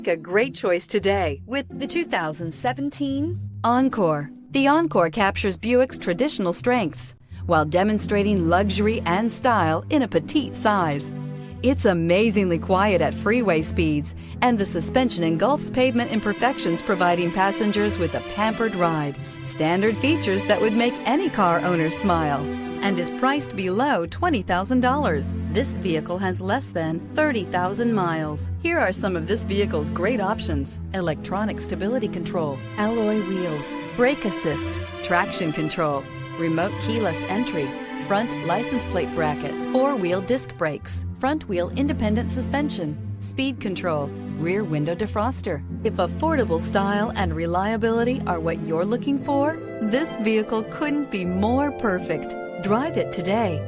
Make a great choice today with the 2017 Encore. The Encore captures Buick's traditional strengths while demonstrating luxury and style in a petite size. It's amazingly quiet at freeway speeds, and the suspension engulfs pavement imperfections, providing passengers with a pampered ride. Standard features that would make any car owner smile, and is priced below $20,000. This vehicle has less than 30,000 miles. Here are some of this vehicle's great options: electronic stability control, alloy wheels, brake assist, traction control, remote keyless entry, front license plate bracket, four-wheel disc brakes, front-wheel independent suspension, speed control, rear window defroster. If affordable style and reliability are what you're looking for, this vehicle couldn't be more perfect. Drive it today.